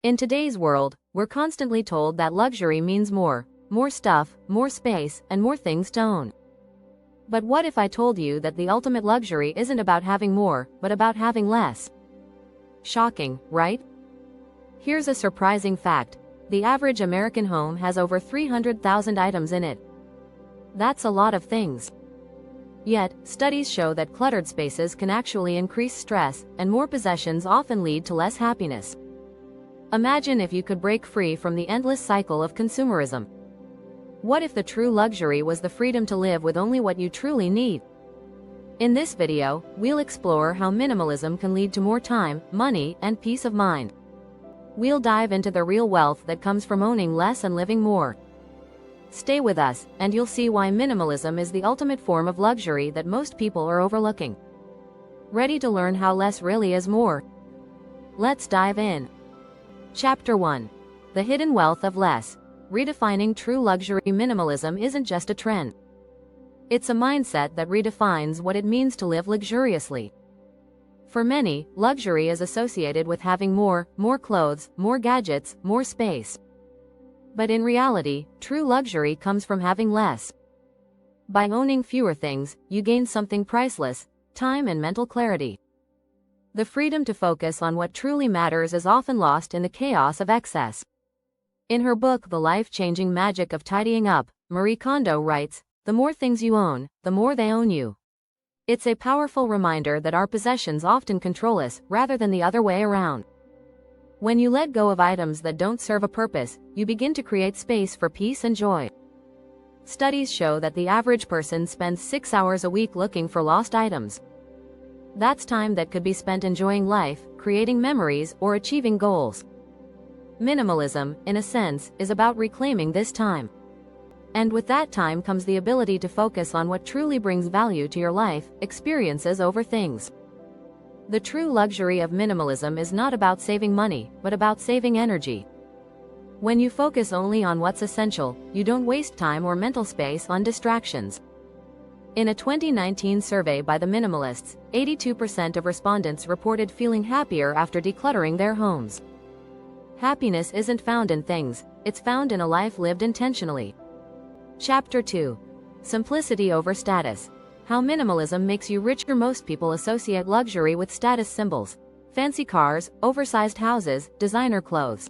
In today's world, we're constantly told that luxury means more stuff, more space, and more things to own. But what if I told you that the ultimate luxury isn't about having more, but about having less? Shocking, right? Here's a surprising fact. The average American home has over 300,000 items in it. That's a lot of things. Yet, studies show that cluttered spaces can actually increase stress, and more possessions often lead to less happiness. Imagine if you could break free from the endless cycle of consumerism. What if the true luxury was the freedom to live with only what you truly need? In this video, we'll explore how minimalism can lead to more time, money, and peace of mind. We'll dive into the real wealth that comes from owning less and living more. Stay with us, and you'll see why minimalism is the ultimate form of luxury that most people are overlooking. Ready to learn how less really is more? Let's dive in. Chapter 1. The Hidden Wealth of Less. Redefining true luxury. Minimalism isn't just a trend. It's a mindset that redefines what it means to live luxuriously. For many, luxury is associated with having more clothes, more gadgets, more space. But in reality, true luxury comes from having less. By owning fewer things, you gain something priceless: time and mental clarity. The freedom to focus on what truly matters is often lost in the chaos of excess. In her book The Life-Changing Magic of Tidying Up, Marie Kondo writes, "The more things you own, the more they own you." It's a powerful reminder that our possessions often control us, rather than the other way around. When you let go of items that don't serve a purpose, you begin to create space for peace and joy. Studies show that the average person spends 6 hours a week looking for lost items. That's time that could be spent enjoying life, creating memories, or achieving goals. Minimalism, in a sense, is about reclaiming this time. And with that time comes the ability to focus on what truly brings value to your life, experiences over things. The true luxury of minimalism is not about saving money, but about saving energy. When you focus only on what's essential, you don't waste time or mental space on distractions. In a 2019 survey by the Minimalists, 82% of respondents reported feeling happier after decluttering their homes. Happiness isn't found in things, it's found in a life lived intentionally. Chapter 2. Simplicity over status. How minimalism makes you richer. Most people associate luxury with status symbols: fancy cars, oversized houses, designer clothes.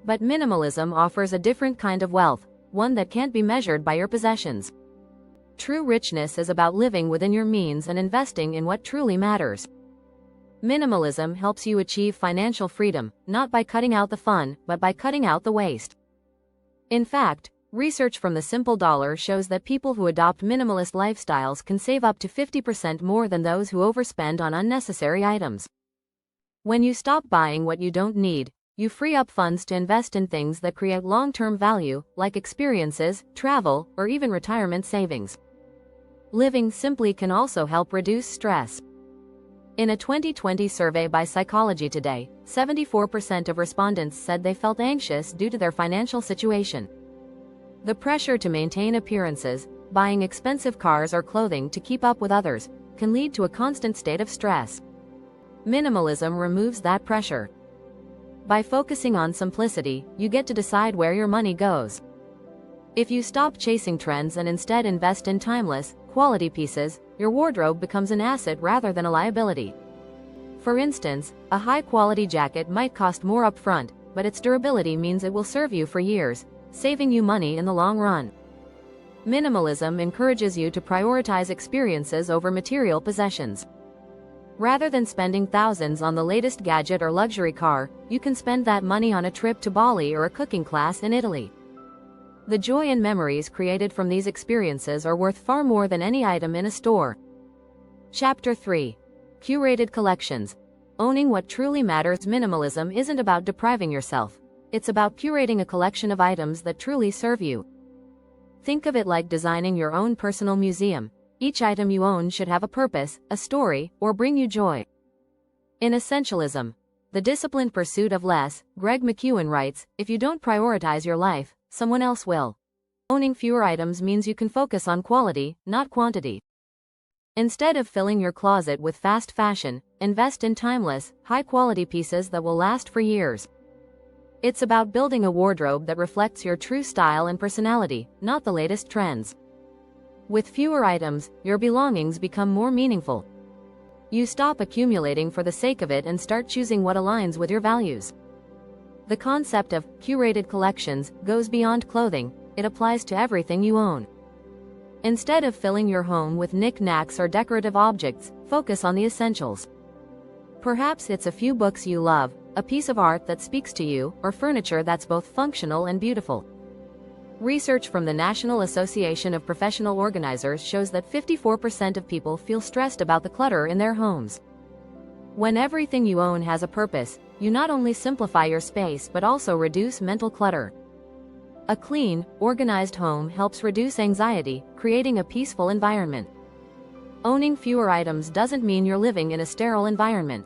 But minimalism offers a different kind of wealth, one that can't be measured by your possessions. True richness is about living within your means and investing in what truly matters. Minimalism helps you achieve financial freedom, not by cutting out the fun, but by cutting out the waste. In fact, research from the Simple Dollar shows that people who adopt minimalist lifestyles can save up to 50% more than those who overspend on unnecessary items. When you stop buying what you don't need, you free up funds to invest in things that create long-term value, like experiences, travel, or even retirement savings. Living simply can also help reduce stress. In a 2020 survey by Psychology Today, 74% of respondents said they felt anxious due to their financial situation. The pressure to maintain appearances, buying expensive cars or clothing to keep up with others, can lead to a constant state of stress. Minimalism removes that pressure. By focusing on simplicity, you get to decide where your money goes. If you stop chasing trends and instead invest in timeless, quality pieces, your wardrobe becomes an asset rather than a liability. For instance, a high-quality jacket might cost more upfront, but its durability means it will serve you for years, saving you money in the long run. Minimalism encourages you to prioritize experiences over material possessions. Rather than spending thousands on the latest gadget or luxury car, you can spend that money on a trip to Bali or a cooking class in Italy. The joy and memories created from these experiences are worth far more than any item in a store. Chapter 3. Curated collections. Owning what truly matters. Minimalism isn't about depriving yourself. It's about curating a collection of items that truly serve you. Think of it like designing your own personal museum. Each item you own should have a purpose, a story, or bring you joy. In Essentialism, The Disciplined Pursuit of Less, Greg McKeown writes, "If you don't prioritize your life, someone else will." Owning fewer items means you can focus on quality, not quantity. Instead of filling your closet with fast fashion, invest in timeless, high-quality pieces that will last for years. It's about building a wardrobe that reflects your true style and personality, not the latest trends. With fewer items, your belongings become more meaningful. You stop accumulating for the sake of it and start choosing what aligns with your values. The concept of curated collections goes beyond clothing, it applies to everything you own. Instead of filling your home with knickknacks or decorative objects, focus on the essentials. Perhaps it's a few books you love, a piece of art that speaks to you, or furniture that's both functional and beautiful. Research from the National Association of Professional Organizers shows that 54% of people feel stressed about the clutter in their homes. When everything you own has a purpose, you not only simplify your space but also reduce mental clutter. A clean, organized home helps reduce anxiety, creating a peaceful environment. Owning fewer items doesn't mean you're living in a sterile environment.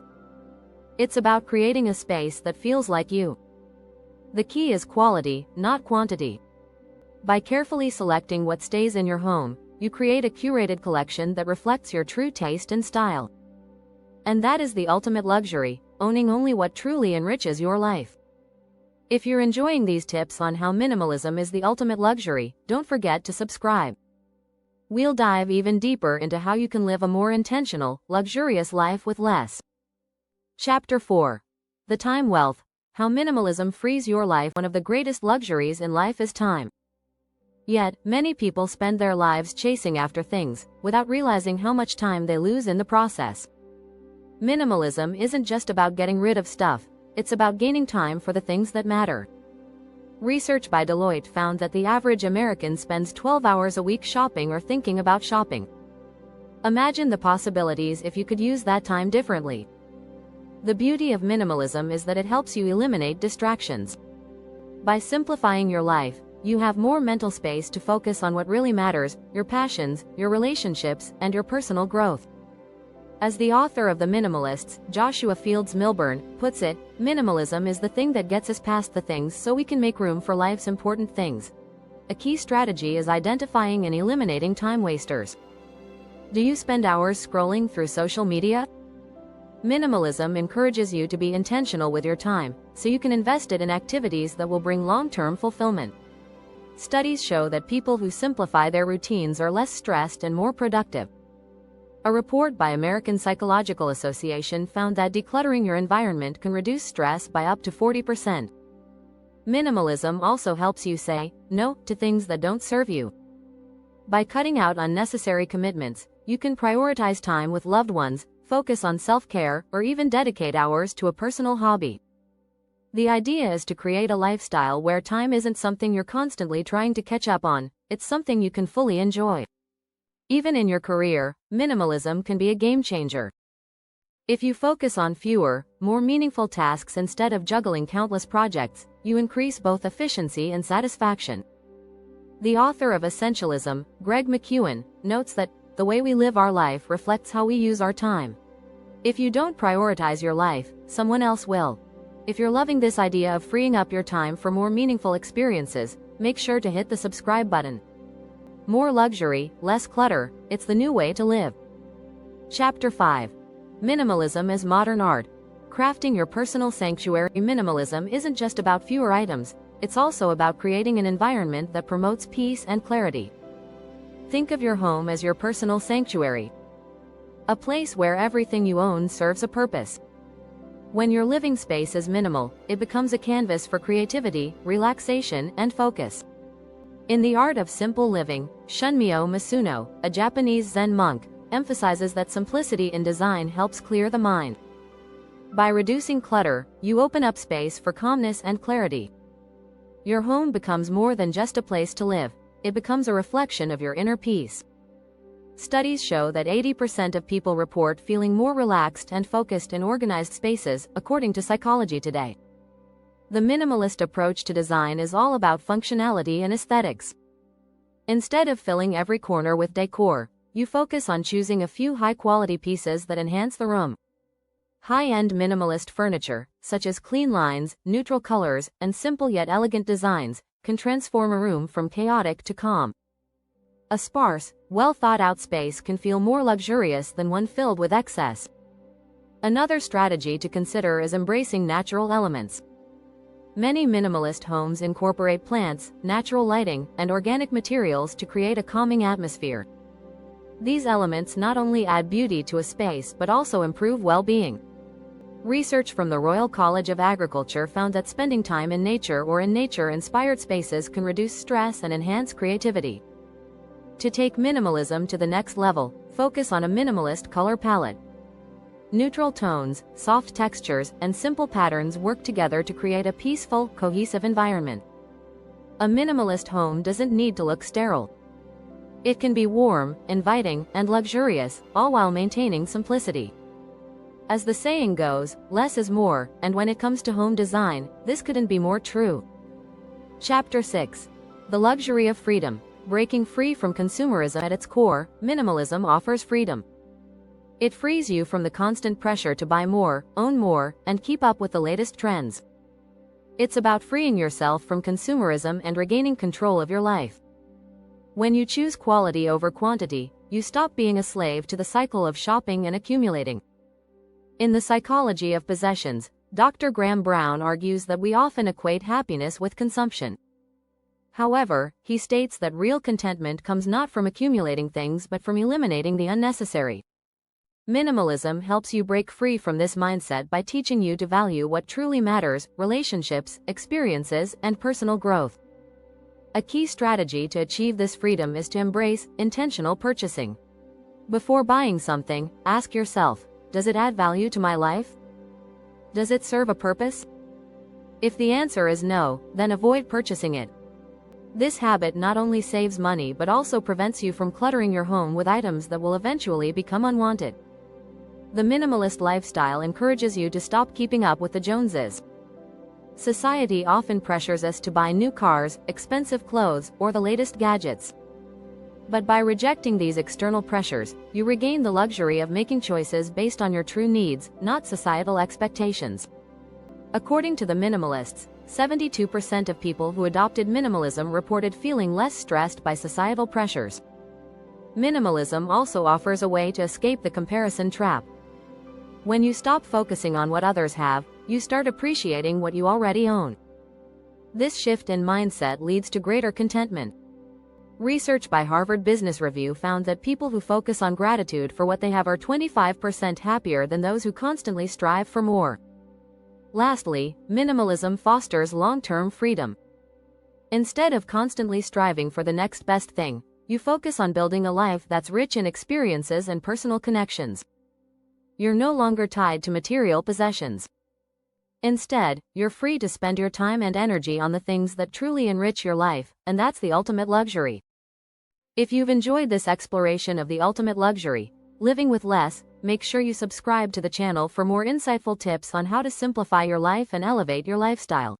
It's about creating a space that feels like you. The key is quality, not quantity. By carefully selecting what stays in your home, you create a curated collection that reflects your true taste and style. And that is the ultimate luxury, owning only what truly enriches your life. If you're enjoying these tips on how minimalism is the ultimate luxury, don't forget to subscribe. We'll dive even deeper into how you can live a more intentional, luxurious life with less. Chapter 4. The Time Wealth. How minimalism frees your life. One of the greatest luxuries in life is time. Yet, many people spend their lives chasing after things, without realizing how much time they lose in the process. Minimalism isn't just about getting rid of stuff, it's about gaining time for the things that matter. Research by Deloitte found that the average American spends 12 hours a week shopping or thinking about shopping. Imagine the possibilities if you could use that time differently. The beauty of minimalism is that it helps you eliminate distractions. By simplifying your life, you have more mental space to focus on what really matters, your passions, your relationships, and your personal growth. As the author of The Minimalists, Joshua Fields Millburn, puts it, minimalism is the thing that gets us past the things so we can make room for life's important things. A key strategy is identifying and eliminating time wasters. Do you spend hours scrolling through social media? Minimalism encourages you to be intentional with your time, so you can invest it in activities that will bring long-term fulfillment. Studies show that people who simplify their routines are less stressed and more productive. A report by American Psychological Association found that decluttering your environment can reduce stress by up to 40%. Minimalism also helps you say no to things that don't serve you. By cutting out unnecessary commitments, you can prioritize time with loved ones, focus on self-care, or even dedicate hours to a personal hobby. The idea is to create a lifestyle where time isn't something you're constantly trying to catch up on, it's something you can fully enjoy. Even in your career, minimalism can be a game changer. If you focus on fewer, more meaningful tasks instead of juggling countless projects, you increase both efficiency and satisfaction. The author of Essentialism, Greg McKeown, notes that the way we live our life reflects how we use our time. If you don't prioritize your life, someone else will. If you're loving this idea of freeing up your time for more meaningful experiences, make sure to hit the subscribe button. More luxury, less clutter, it's the new way to live. Chapter 5. Minimalism as modern art. Crafting your personal sanctuary. Minimalism isn't just about fewer items, it's also about creating an environment that promotes peace and clarity. Think of your home as your personal sanctuary. A place where everything you own serves a purpose. When your living space is minimal, it becomes a canvas for creativity, relaxation, and focus. In The Art of Simple Living, Shunmyo Masuno, a Japanese Zen monk, emphasizes that simplicity in design helps clear the mind. By reducing clutter, you open up space for calmness and clarity. Your home becomes more than just a place to live, it becomes a reflection of your inner peace. Studies show that 80% of people report feeling more relaxed and focused in organized spaces, according to Psychology Today. The minimalist approach to design is all about functionality and aesthetics. Instead of filling every corner with decor, you focus on choosing a few high-quality pieces that enhance the room. High-end minimalist furniture, such as clean lines, neutral colors, and simple yet elegant designs, can transform a room from chaotic to calm. A sparse, well-thought-out space can feel more luxurious than one filled with excess. Another strategy to consider is embracing natural elements. Many minimalist homes incorporate plants, natural lighting, and organic materials to create a calming atmosphere. These elements not only add beauty to a space but also improve well-being. Research from the Royal College of Agriculture found that spending time in nature or in nature-inspired spaces can reduce stress and enhance creativity. To take minimalism to the next level, focus on a minimalist color palette. Neutral tones, soft textures, and simple patterns work together to create a peaceful, cohesive environment. A minimalist home doesn't need to look sterile. It can be warm, inviting, and luxurious, all while maintaining simplicity. As the saying goes, less is more, and when it comes to home design, this couldn't be more true. Chapter 6. The Luxury of Freedom. Breaking free from consumerism. At its core, minimalism offers freedom. It frees you from the constant pressure to buy more, own more, and keep up with the latest trends. It's about freeing yourself from consumerism and regaining control of your life. When you choose quality over quantity, you stop being a slave to the cycle of shopping and accumulating. In The Psychology of Possessions, Dr. Graham Brown argues that we often equate happiness with consumption. However, he states that real contentment comes not from accumulating things but from eliminating the unnecessary. Minimalism helps you break free from this mindset by teaching you to value what truly matters: relationships, experiences, and personal growth. A key strategy to achieve this freedom is to embrace intentional purchasing. Before buying something, ask yourself, does it add value to my life? Does it serve a purpose? If the answer is no, then avoid purchasing it. This habit not only saves money but also prevents you from cluttering your home with items that will eventually become unwanted. The minimalist lifestyle encourages you to stop keeping up with the Joneses. Society often pressures us to buy new cars, expensive clothes, or the latest gadgets. But by rejecting these external pressures, you regain the luxury of making choices based on your true needs, not societal expectations. According to the minimalists, 72% of people who adopted minimalism reported feeling less stressed by societal pressures. Minimalism also offers a way to escape the comparison trap. When you stop focusing on what others have, you start appreciating what you already own. This shift in mindset leads to greater contentment. Research by Harvard Business Review found that people who focus on gratitude for what they have are 25% happier than those who constantly strive for more. Lastly, minimalism fosters long-term freedom. Instead of constantly striving for the next best thing, you focus on building a life that's rich in experiences and personal connections. You're no longer tied to material possessions. Instead, you're free to spend your time and energy on the things that truly enrich your life, and that's the ultimate luxury. If you've enjoyed this exploration of the ultimate luxury, living with less, make sure you subscribe to the channel for more insightful tips on how to simplify your life and elevate your lifestyle.